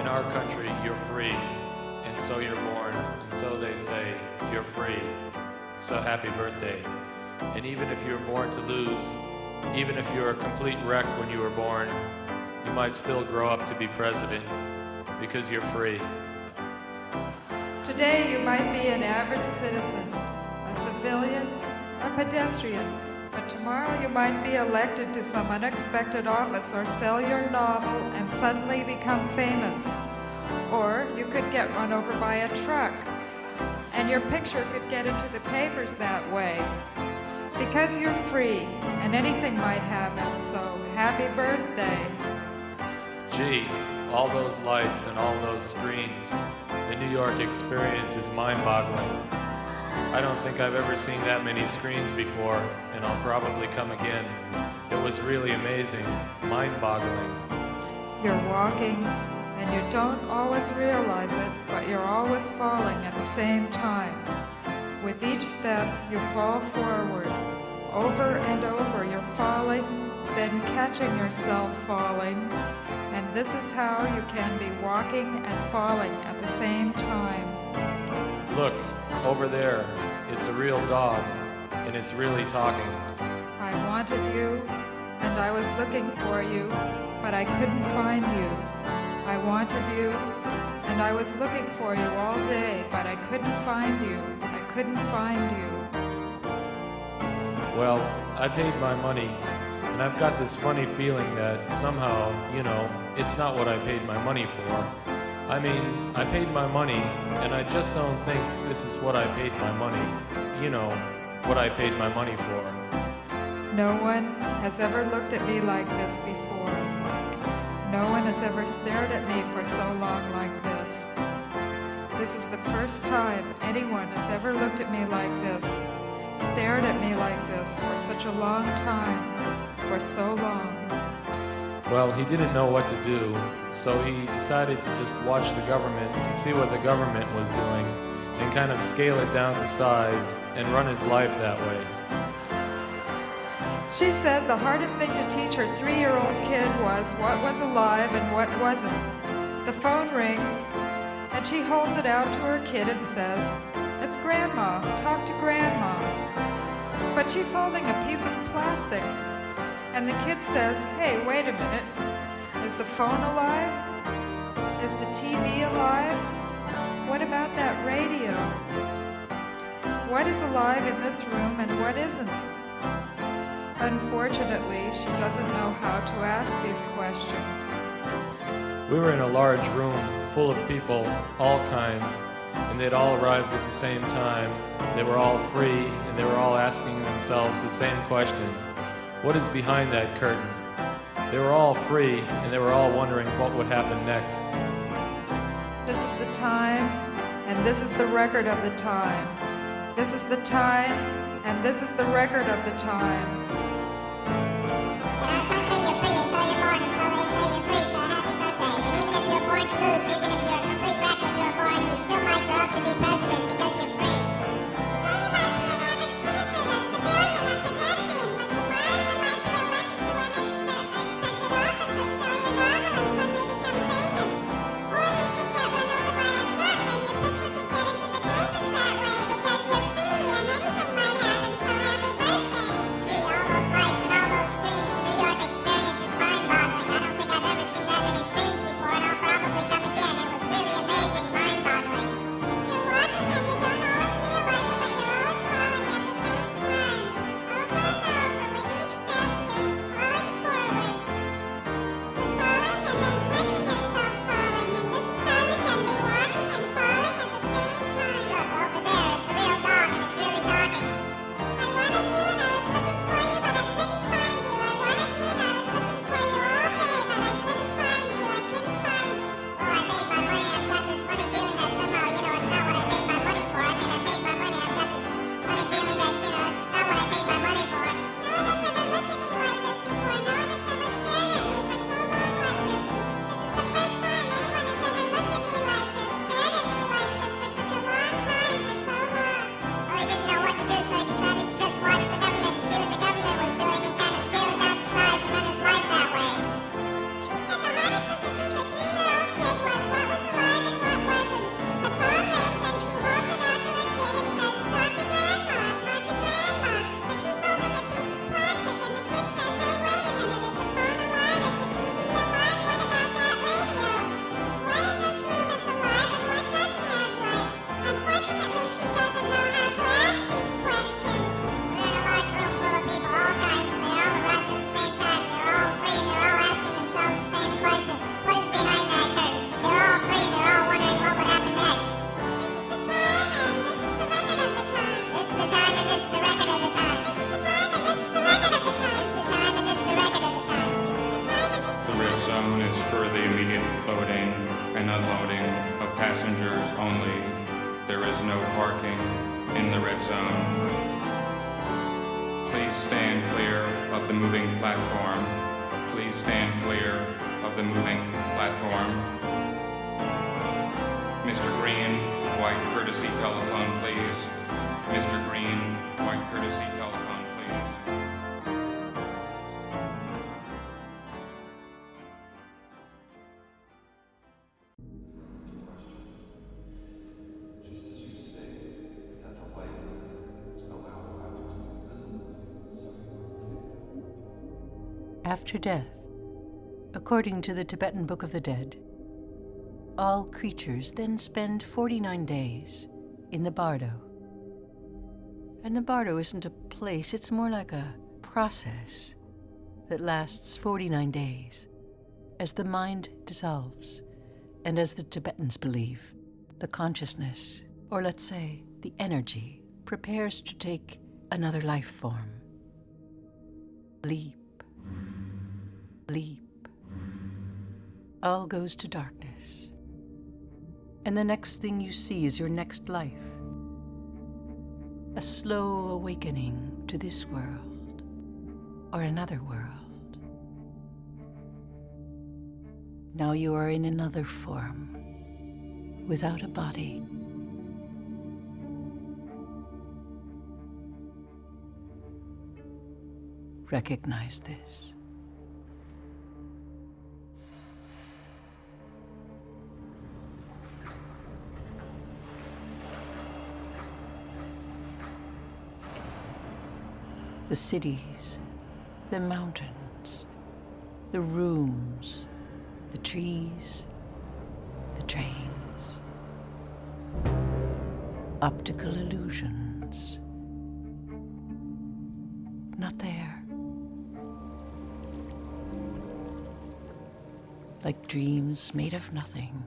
our country, you're free, and so you're born, and so they say, you're free. So happy birthday. And even if you were born to lose, even if you were a complete wreck when you were born, you might still grow up to be president because you're free. Today you might be an average citizen, a civilian, a pedestrian, but tomorrow you might be elected to some unexpected office or sell your novel and suddenly become famous. Or you could get run over by a truck, and your picture could get into the papers that way. Because you're free, and anything might happen, so happy birthday. Gee, all those lights and all those screens. The New York experience is mind-boggling. I don't think I've ever seen that many screens before, and I'll probably come again. It was really amazing, mind-boggling. You're walking, and you don't always realize it, but you're always falling at the same time. With each step, you fall forward. Over and over, you're falling, then catching yourself falling. And this is how you can be walking and falling at the same time. Look, over there, it's a real dog, and it's really talking. I wanted you, and I was looking for you, but I couldn't find you. I wanted you, and I was looking for you all day, but I couldn't find you. I couldn't find you. Well, I paid my money, and I've got this funny feeling that somehow, it's not what I paid my money for. I mean, I paid my money, and I just don't think this is what I paid my money. What I paid my money for. No one has ever looked at me like this before. No one has ever stared at me for so long like this. This is the first time anyone has ever looked at me like this, stared at me like this for such a long time, for so long. Well, he didn't know what to do, so he decided to just watch the government and see what the government was doing, and kind of scale it down to size and run his life that way. She said the hardest thing to teach her 3-year-old kid was what was alive and what wasn't. The phone rings, and she holds it out to her kid and says, "It's Grandma, talk to Grandma." But she's holding a piece of plastic, and the kid says, "Hey, wait a minute, is the phone alive? Is the TV alive? What about that radio? What is alive in this room and what isn't?" Unfortunately, she doesn't know how to ask these questions. We were in a large room full of people, all kinds, and they'd all arrived at the same time. They were all free, and they were all asking themselves the same question. What is behind that curtain? They were all free, and they were all wondering what would happen next. This is the time, and this is the record of the time. This is the time, and this is the record of the time. and unloading of passengers only. There is no parking in the red zone. Please stand clear of the moving platform. Please stand clear of the moving platform. Mr. Green, white courtesy telephone, please. Mr. Green, white courtesy telephone, please. After death, according to the Tibetan Book of the Dead, all creatures then spend 49 days in the bardo. And the bardo isn't a place, it's more like a process that lasts 49 days as the mind dissolves, and as the Tibetans believe, the consciousness, or let's say the energy, prepares to take another life form. Leap. Leap. All goes to darkness. And the next thing you see is your next life. A slow awakening to this world or another world. Now you are in another form, without a body. Recognize this. The cities, the mountains, the rooms, the trees, the trains, optical illusions. Not there. Like dreams made of nothing.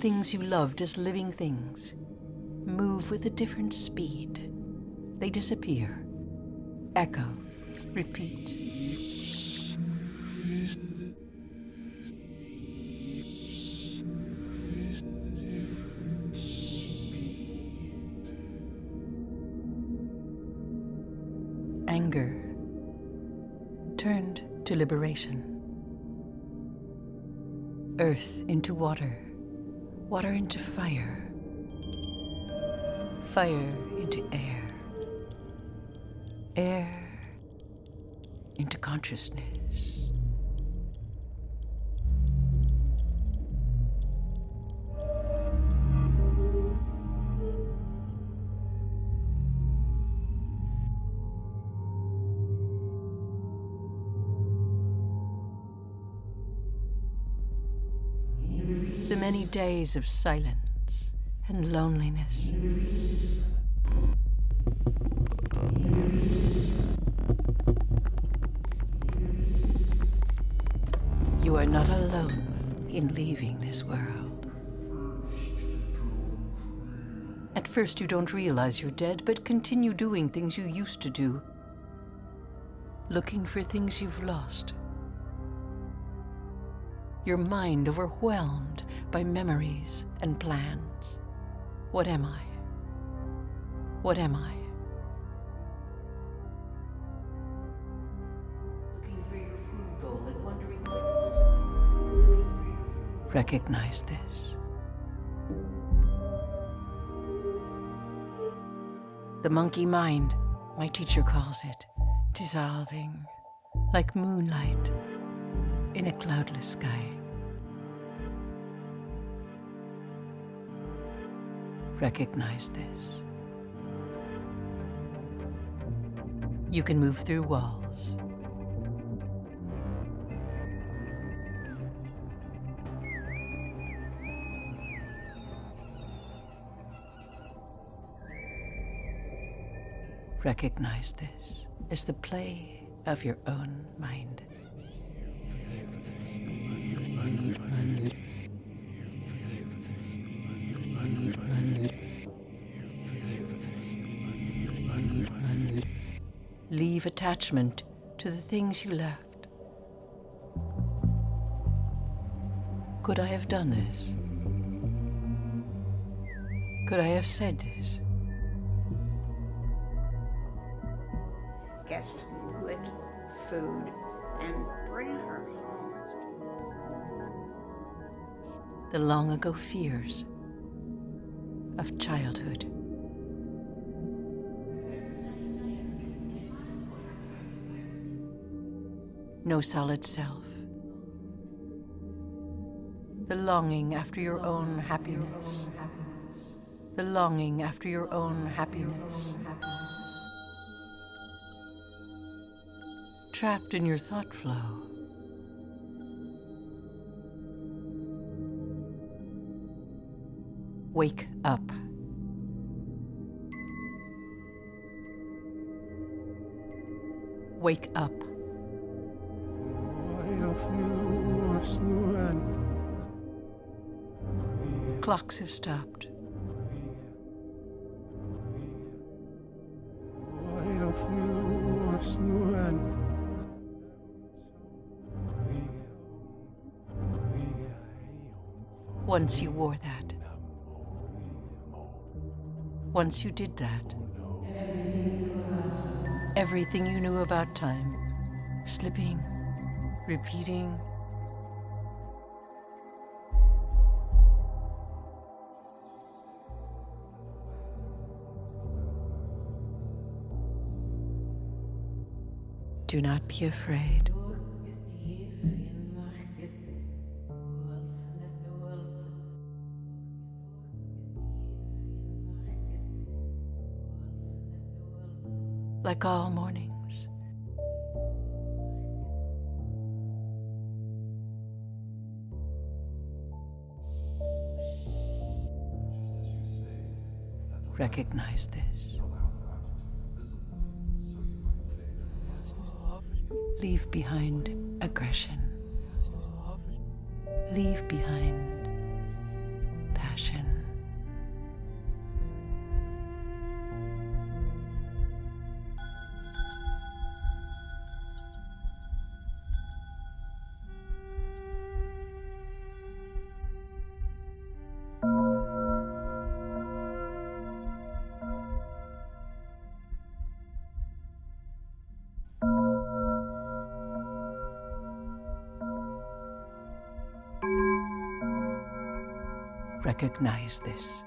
Things you loved as living things move with a different speed. They disappear, echo, repeat. Anger turned to liberation. Earth into water, water into fire, fire into air. Air into consciousness. The many days of silence and loneliness. You are not alone in leaving this world. At first you don't realize you're dead, but continue doing things you used to do, looking for things you've lost. Your mind overwhelmed by memories and plans. What am I? What am I? Recognize this. The monkey mind, my teacher calls it, dissolving like moonlight in a cloudless sky. Recognize this. You can move through walls. Recognize this as the play of your own mind. Leave attachment to the things you left. Could I have done this? Could I have said this? Get some good food and bring her home. The long ago fears of childhood. No solid self. The longing after your own happiness. The longing after your own happiness. Trapped in your thought flow. Wake up. Wake up. Clocks have stopped. Once you wore that. Once you did that. Everything you knew about time. Slipping. Repeating. Do not be afraid. Like all mornings. Recognize this. Leave behind aggression. Leave behind passion. Recognize this.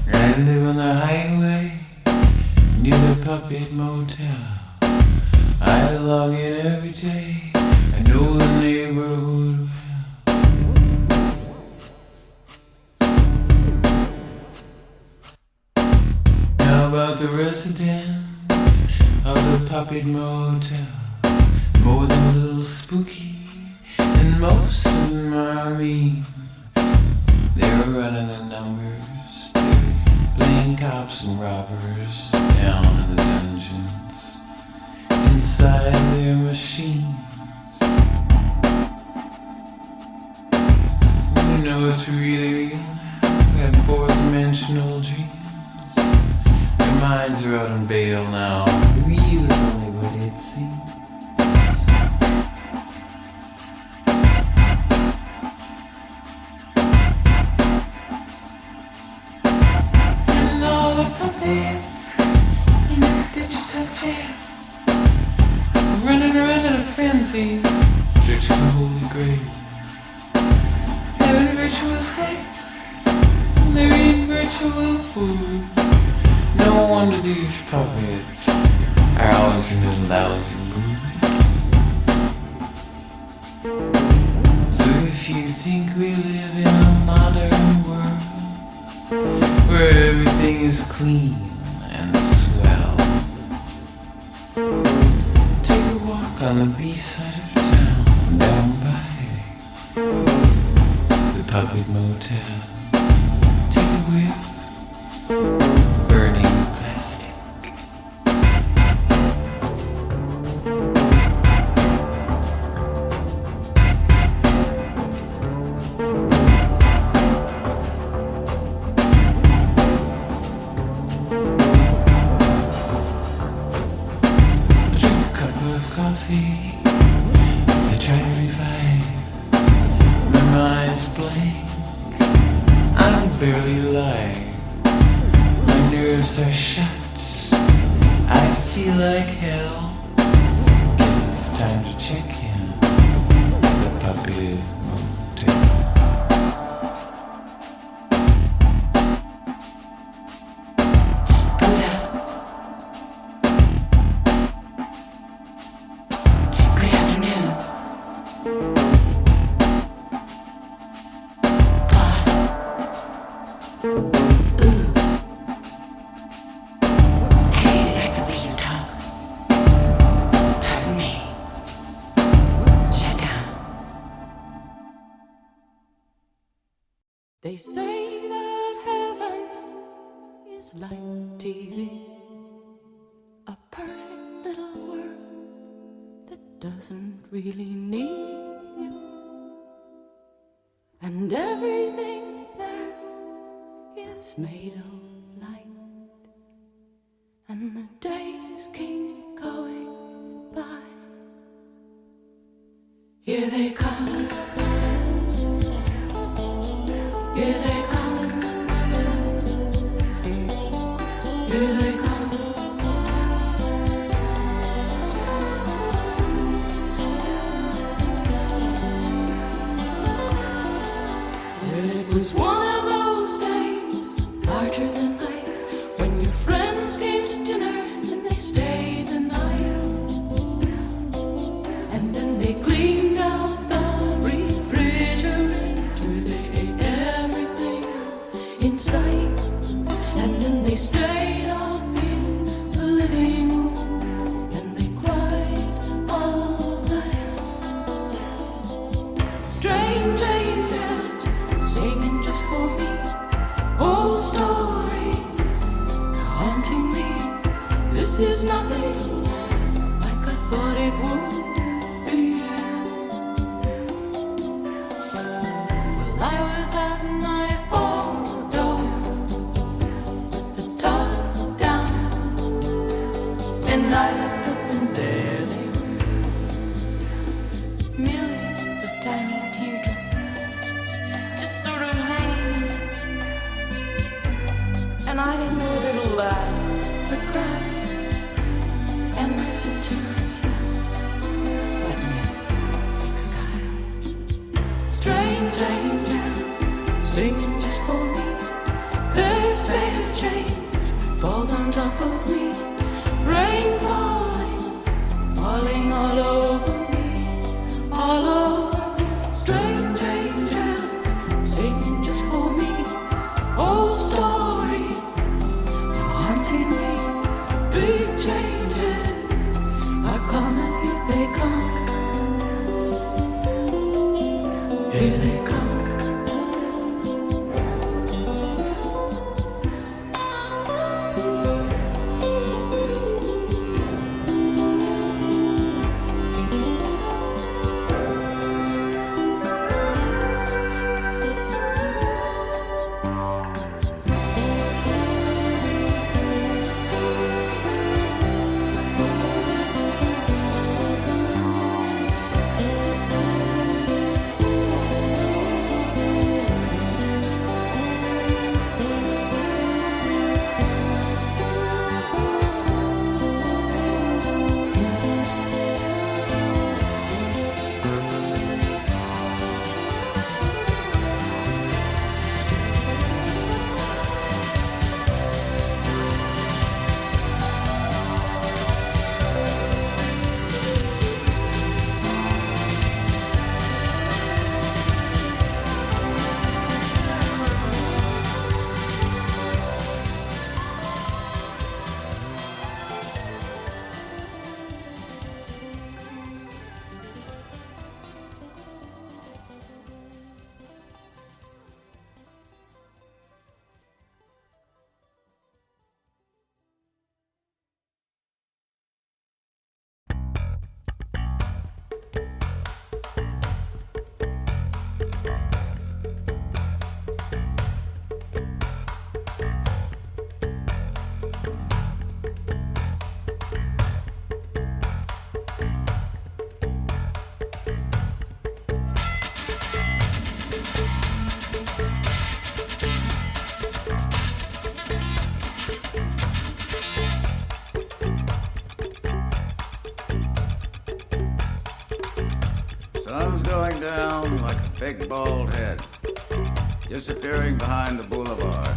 I live on the highway near the Puppet Motel. I log in every day. I know the neighborhood well. How about the residents of the Puppet Motel? More than a little spooky, and most of them are mean. They're running the numbers. Playing cops and robbers down in the dungeons inside their machines. You know it's really real now. We have fourth-dimensional dreams. Their minds are out on bail now. Real is only what it seems. puppets in this digital chair, running around in a frenzy, searching for holy grail, having virtual sex, and they're eating virtual food. No wonder these puppets are always in a lousy mood. So if you think we live in a modern world where everything is clean and swell, take a walk on the B-side of town, down by the Puppet Motel. Take a whiff, burning plastic. Coffee, I try to revive. My mind's blank, I'm barely alive. My nerves are shut, I feel like hell. Guess it's time to check in at the Puppet Motel. They say that heaven is like TV, a perfect little world that doesn't really need you, and everything there is made of light, and the days keep going by. Here they come. Here they come, here they come. Well, it was one of those days, larger than life, when your friends came to dinner and they stayed the night, and then they cleaned out the refrigerator, they ate everything in sight, and then they stayed up in the living room and they cried all night. Strange angels singing just for me, old stories haunting me. This is nothing like I thought it would be. Well, I was at my photo with the top down, and I looked up and there they were, millions of tiny teardrops just sort of hanging, and I didn't know whether to laugh or cry, and I said to myself, what next, big sky? Strange angel singing just for me, this spare change falls on top of me, rain falling, falling all over me, all over me. Strange angels singing just for me, old stories haunting me, big changes are coming, here they come, here they come. down like a big bald head, disappearing behind the boulevard.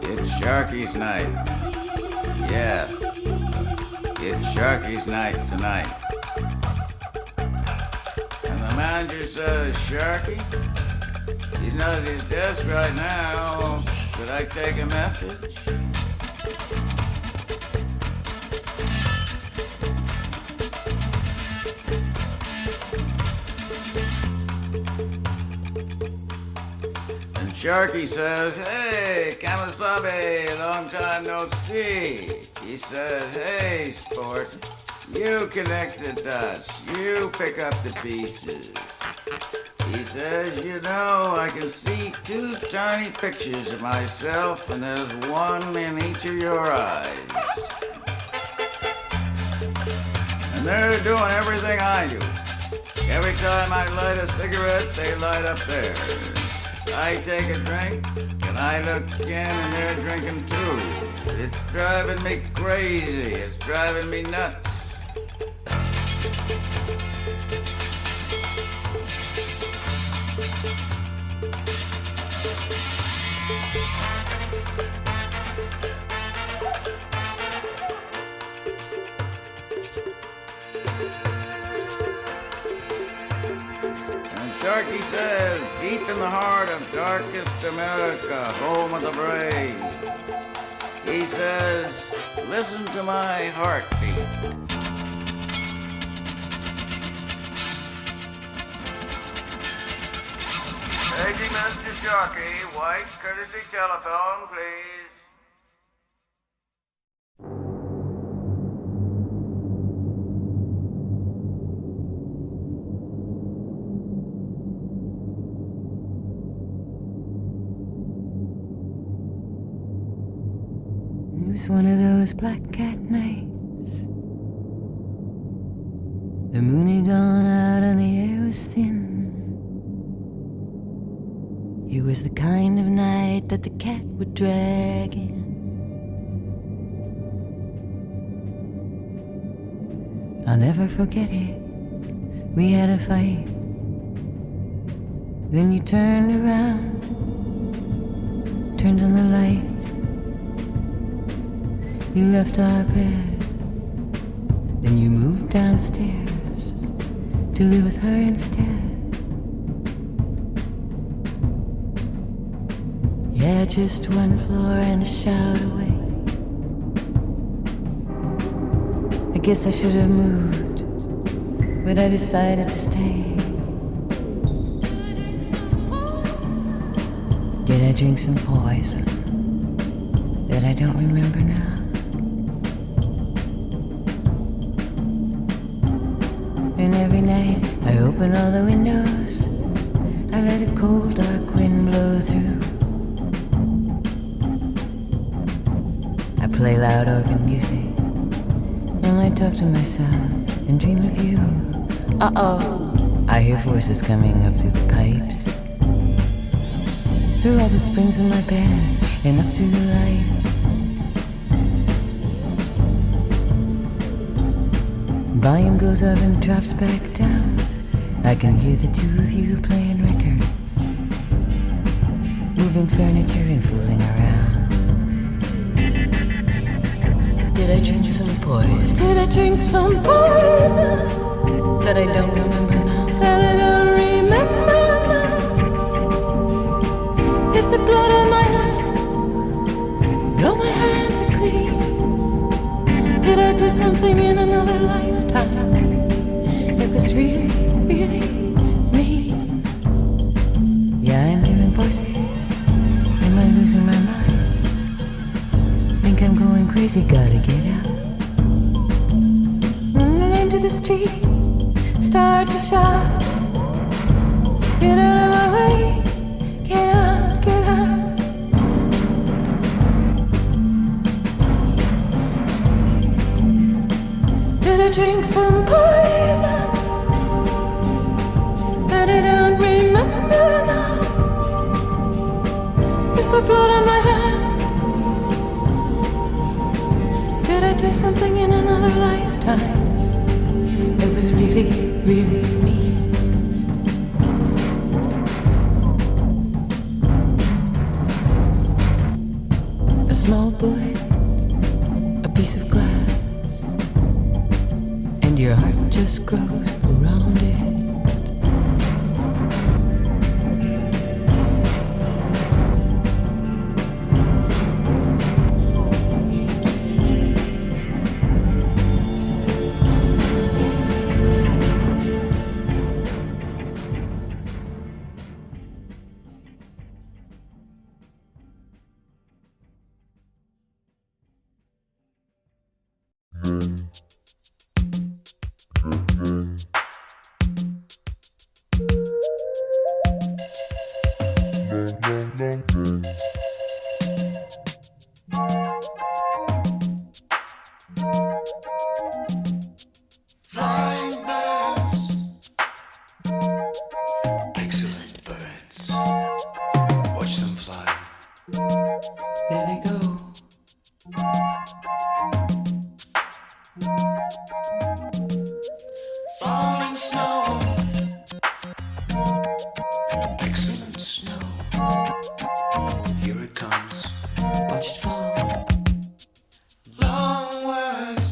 It's Sharky's night. Yeah, it's Sharky's night tonight. And the manager says, Sharky, he's not at his desk right now. Could I take a message? Sharky says, hey, Kamasabe, long time no see. He says, hey, sport, you connect the dots, you pick up the pieces. He says, you know, I can see 2 tiny pictures of myself, and there's one in each of your eyes. And they're doing everything I do. Every time I light a cigarette, they light up theirs. I take a drink, and I look again, and they're drinking too. It's driving me crazy. It's driving me nuts. Sharky says, deep in the heart of darkest America, home of the brave, he says, listen to my heartbeat. Paging Mr. Sharky, white courtesy telephone, please. It was one of those black cat nights. The moon had gone out and the air was thin. It was the kind of night that the cat would drag in. I'll never forget it. We had a fight. Then you turned around, turned on the light. You left our bed, then you moved downstairs to live with her instead. Yeah, just 1 floor and a shout away. I guess I should have moved, but I decided to stay. Did I drink some poison that I don't remember now? And every night I open all the windows, I let a cold dark wind blow through. I play loud organ music, and I talk to myself and dream of you. Uh-oh, I hear voices coming up through the pipes, through all the springs in my bed, and up through the lights. Volume goes up and drops back down. I can hear the 2 of you playing records, moving furniture and fooling around. Did I drink some poison? Did I drink some poison that I don't remember now? That I don't remember now. Is the blood on my hands? No, my hands are clean. Did I do something in another lifetime that was really, really me? Yeah, I'm hearing voices. Am I losing my mind? Think I'm going crazy, gotta get out. Run into the street, start to shout. Get out of my way, get out, get out. Did I drink some poison that I don't remember now? Is the blood on my hands? Did I do something in another lifetime that was real? really me. A small bullet, a piece of glass, and your heart just grows around it. Flying birds, excellent birds. Watch them fly. There they go. Falling snow, excellent snow. Here it comes. Watch it fall. Long words,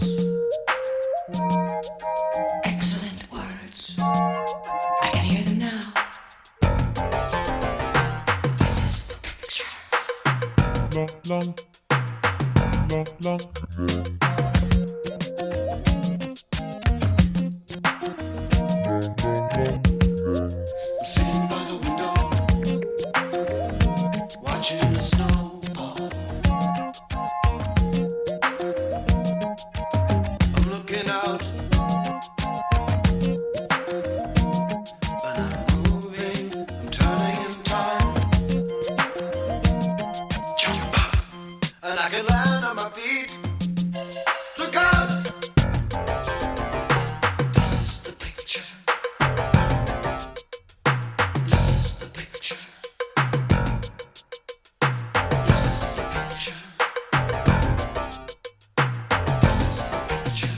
excellent words. I can hear them now. This is the picture. Sitting by the window, watching the snow fall. I'm looking out, and I'm moving, I'm turning in time. Jump up, and I can land on my feet. Look out! This is the picture. This is the picture. This is the picture. This is the picture.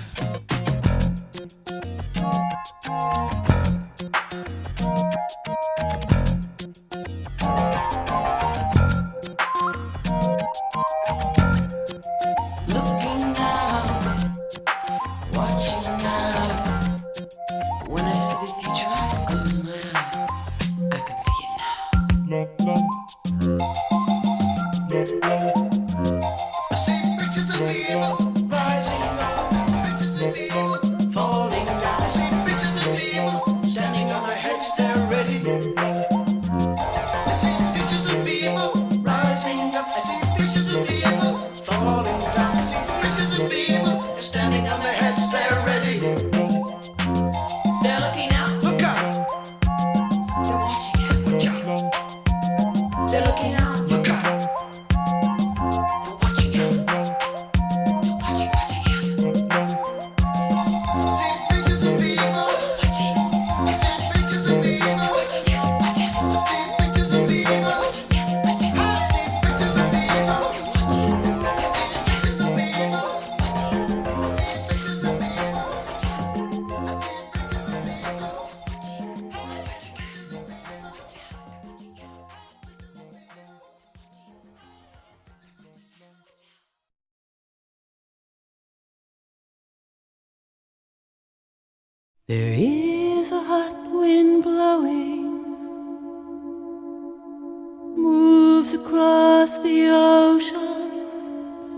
Looking out, watching out. When I see the future, I close my eyes. I can see it now. I see pictures of people rising up, pictures of people falling down. I see pictures of people standing on their heads, they're ready. I see pictures of people rising up. I see pictures of people falling down. I see pictures of people standing on their heads, they're ready. They're looking out. Look out! They're watching out. Watch out! They're looking out. Look out! They're watching out. They're watching out. I see pictures of people. Watching. I see pictures of people. Watching out. Watch out. I see pictures of people. Watching out. Watch out. I see pictures of people. Watching. There is a hot wind blowing, moves across the oceans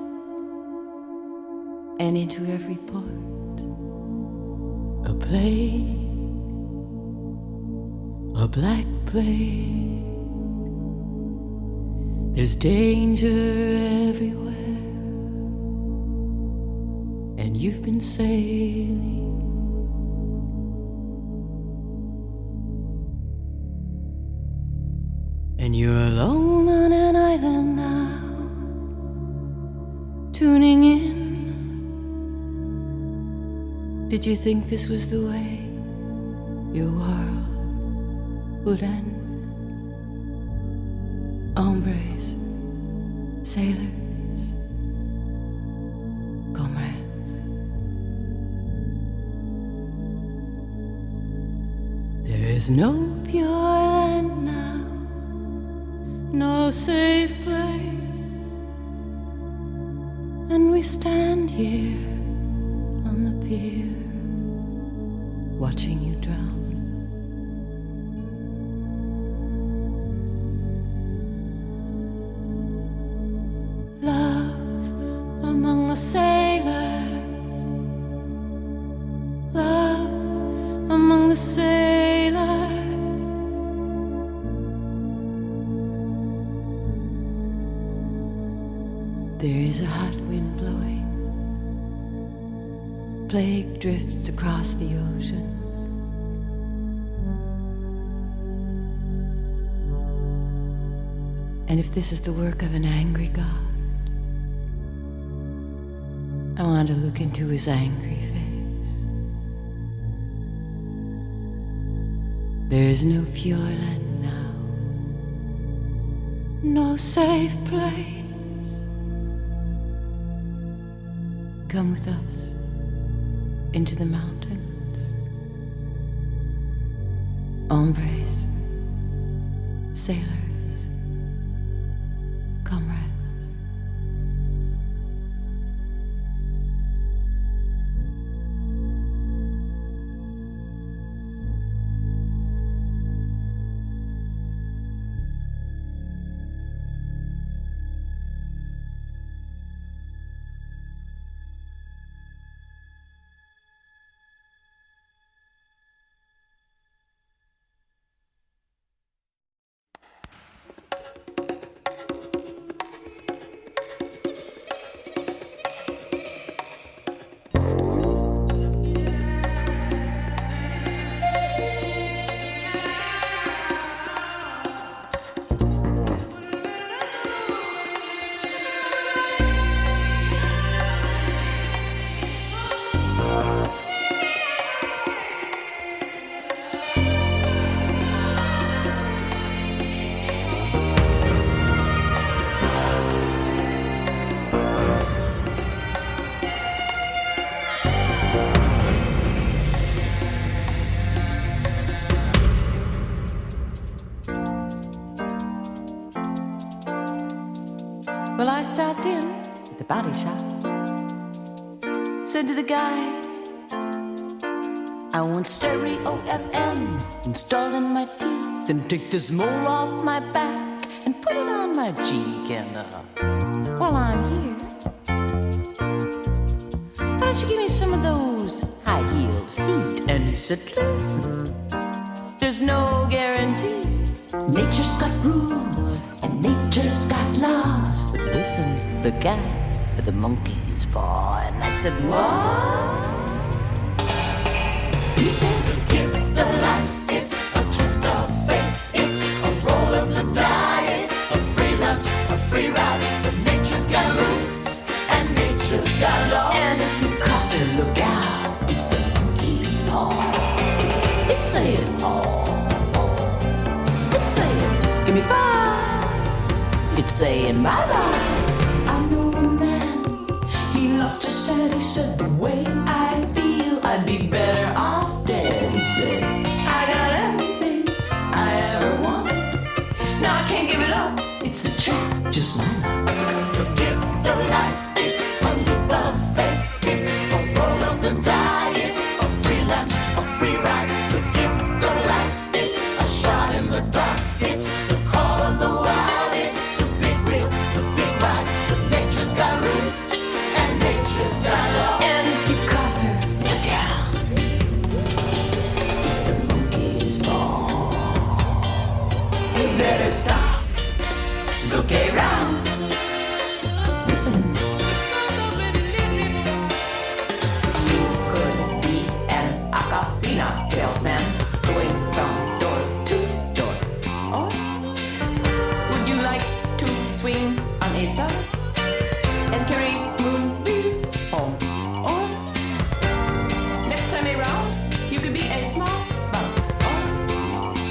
and into every port. A plague, a black plague. There's danger everywhere, and you've been sailing. And you're alone on an island now, tuning in. Did you think this was the way your world would end? Hombres, sailors, comrades. There's no pure land now, no safe place, and we stand here on the pier, watching you drown. Love among the sailors, love among the sailors. There is a hot wind blowing, plague drifts across the ocean. And if this is the work of an angry God, I want to look into his angry face. There is no pure land now, no safe place. Come with us into the mountains. Hombres, sailors, comrades. Well, I stopped in at the body shop, said to the guy, I want stereo FM installed in my teeth, then take this mole off my back and put it on my cheek. And while I'm here, why don't you give me some of those high-heeled feet? And he said, listen, there's no guarantee. Nature's got rules and nature's got laws. But listen, the cat for the monkey's paw. And I said, what? He said, the gift of life, it's a twist of fate. It's a roll of the die. It's a free lunch, a free ride. But nature's got rules and nature's got laws. And if you cross it, look out, it's the monkey's paw. It's saying, oh. It's saying, give me 5. It's saying, bye-bye. I know a man, he lost his head. He said, the way I feel, I'd be better off dead. He said, I got everything I ever wanted. Now I can't give it up. It's a trap, just my luck. The gift of life, it's a leap of faith. It's a roll of the die. It's a free lunch, a free ride. The gift of life, it's a shot in the dark. It's the call of the wild. It's the big wheel, the big ride. But nature's got roots and nature's got law. And if you cross her, look out. It's the monkey's paw. You better stop. Look around. Listen. You could be an acapella salesman going from door to door. Or would you like to swing on a star and carry moonbeams home? Or next time around, you could be a small bug. Or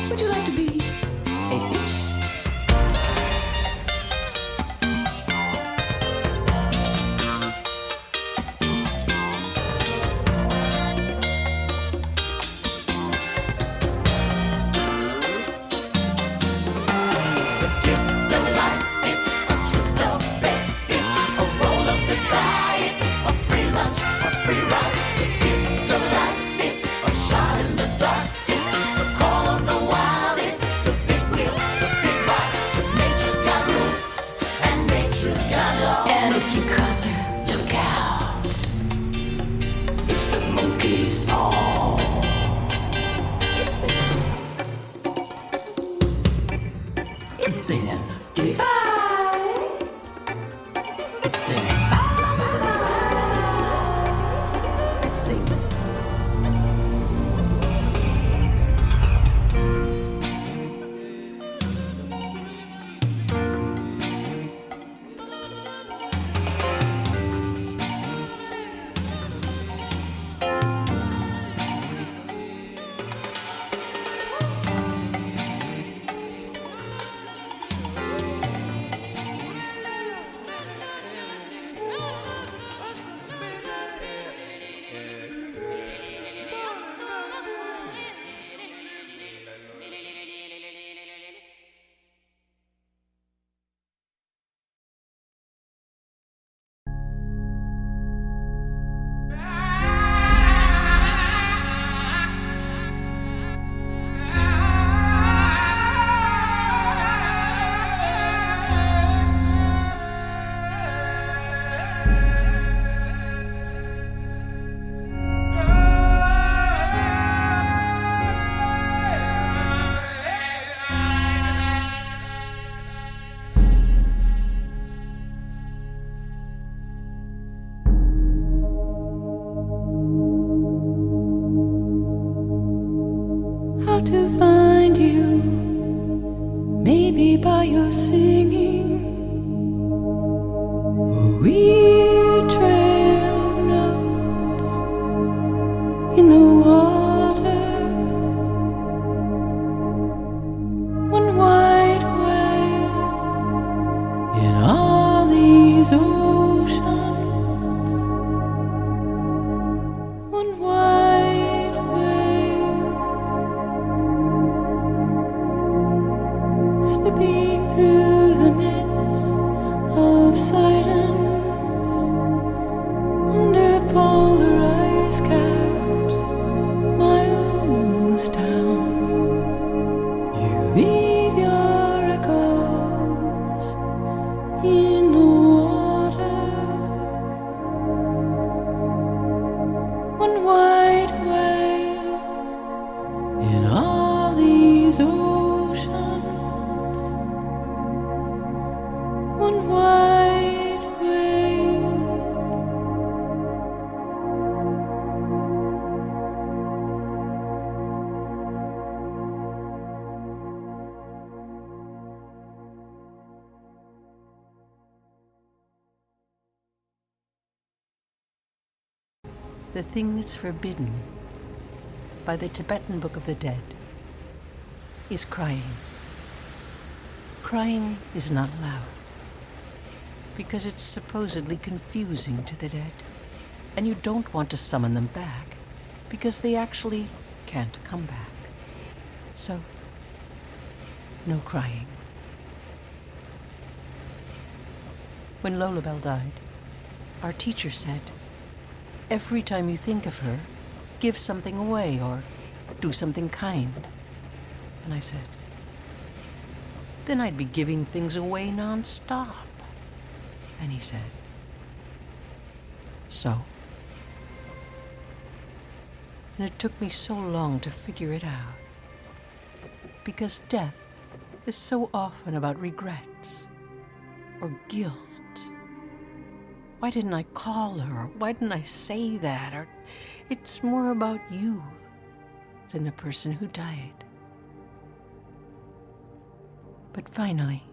would you like to be a fish? if you cross her, look out. It's the monkey's paw. It's singing. Give me 5. It's singing. It's singing. To find you, maybe by your singing, or weird trail notes in the water. One white whale in all these oceans. One white whale slipping through the nets of silence under polar ice caps, miles down. You leave your echoes in the water. One white wave in all these oceans. One white wave. The thing that's forbidden by the Tibetan Book of the Dead is crying. Crying is not allowed because it's supposedly confusing to the dead, and you don't want to summon them back because they actually can't come back. So, no crying. When Lolabelle died, our teacher said, every time you think of her, give something away or do something kind. And I said, then I'd be giving things away non-stop. And he said, so? And it took me so long to figure it out. Because death is so often about regrets or guilt. Why didn't I call her? Why didn't I say that? Or it's more about you than the person who died. But finally,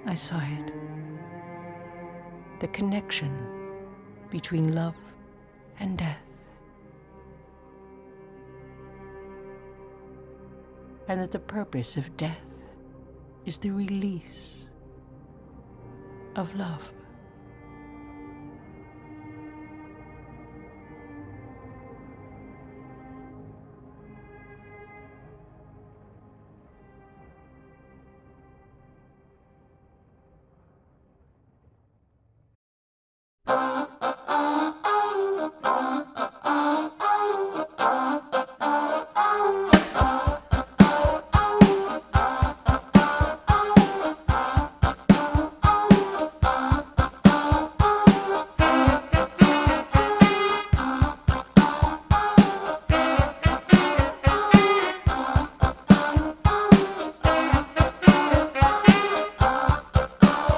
I saw it. The connection between love and death. And that the purpose of death is the release of love.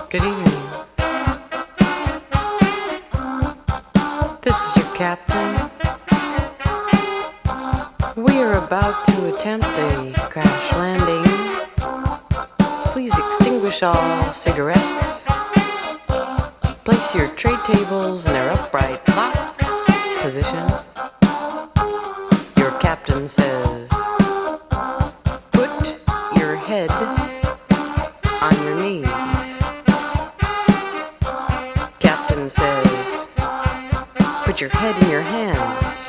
Good evening. This is your captain. We are about to attempt a crash landing. Please extinguish all cigarettes. Place your tray tables in their upright lock position. Your captain says, put your head on your knees. Captain says, put your head in your hands.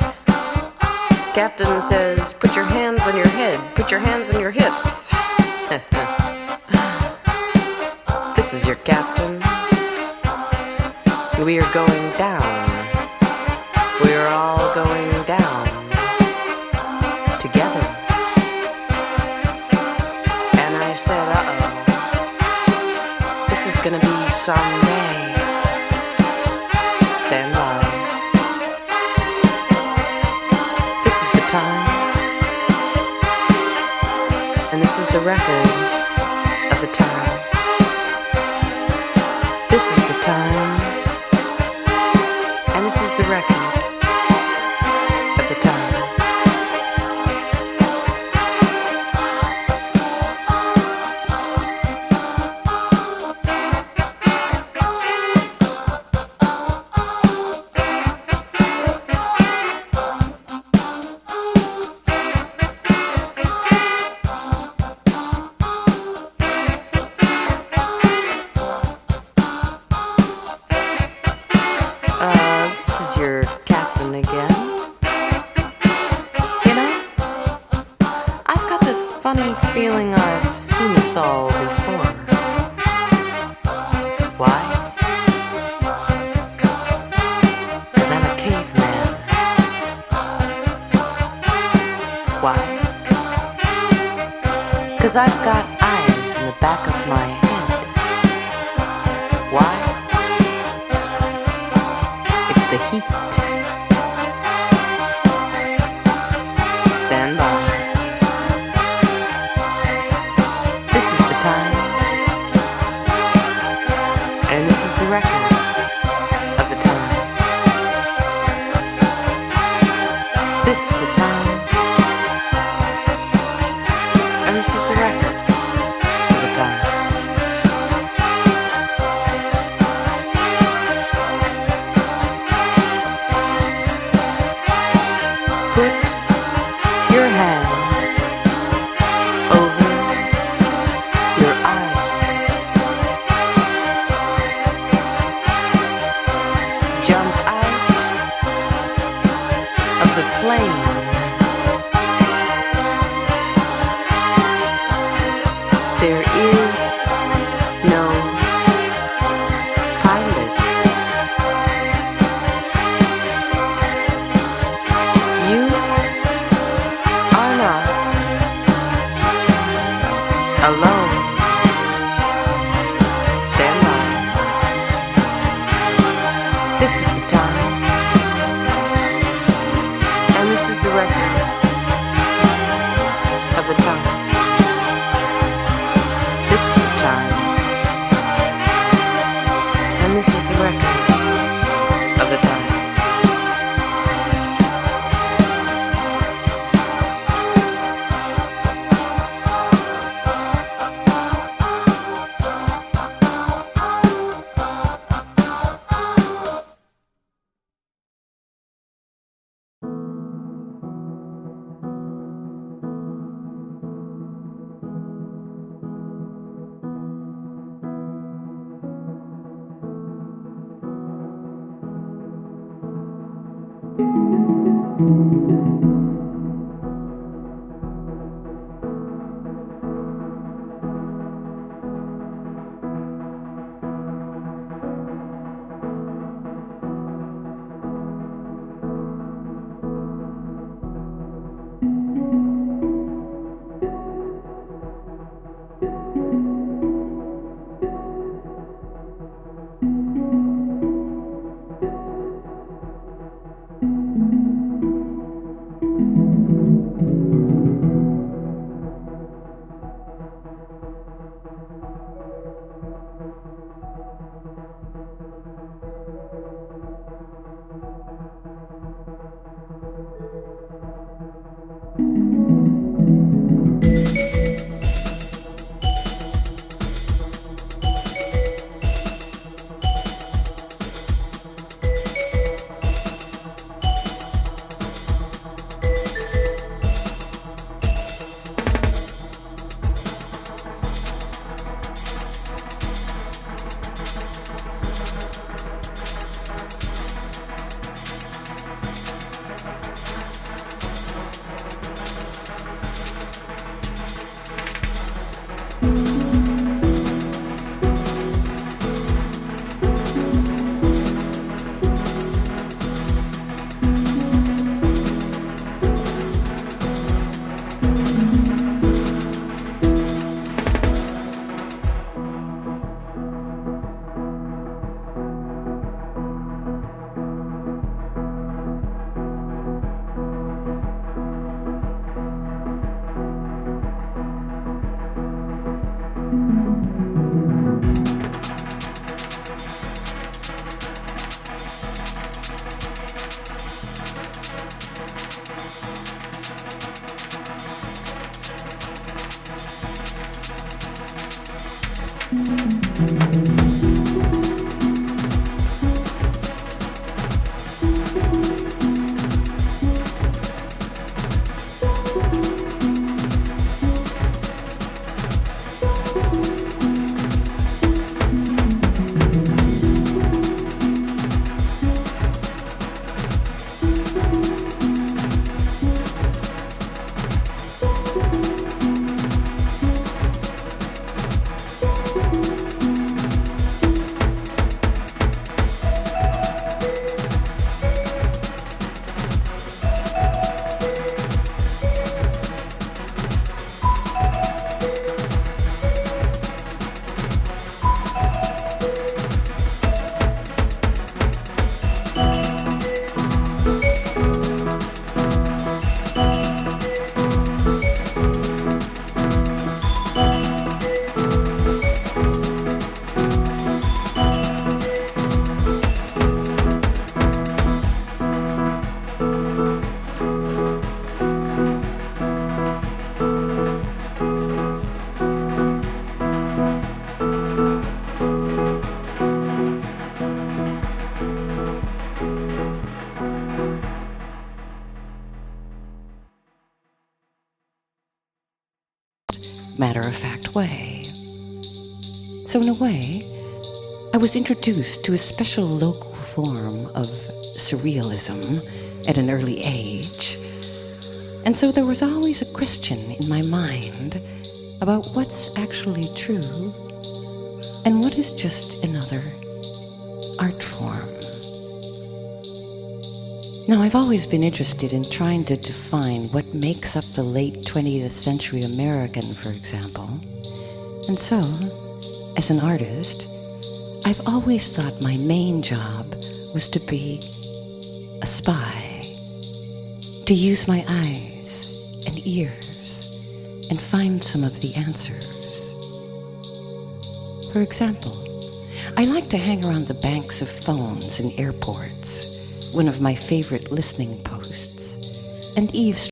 Captain says, put your hands on your head. Put your hands on your hips. This is your captain. We are going down. We're all going down together. And I said, uh-oh, this is gonna be someday. Stand by. This is the time. And this is the record of the time. This is the time. And this is the record of the time. This is your captain again. You know, I've got this funny feeling I've seen this all before. Why? 'Cause I'm a caveman. Why? 'Cause I've got eyes in the back of my head. Why? It's the heat. Stand by. This is the time. And this is the record of the time. This is the time. And this is the record of the time. Put your hands over your eyes. Jump out of the plane. There is no pilot. You are not alone. Stand by. This is the time. And this is the matter-of-fact way. So in a way, I was introduced to a special local form of surrealism at an early age. And so there was always a question in my mind about what's actually true and what is just another art form. Now, I've always been interested in trying to define what makes up the late 20th century American, for example. And so, as an artist, I've always thought my main job was to be a spy, to use my eyes and ears and find some of the answers. For example, I like to hang around the banks of phones in airports, one of my favorite listening posts, and eavesdrop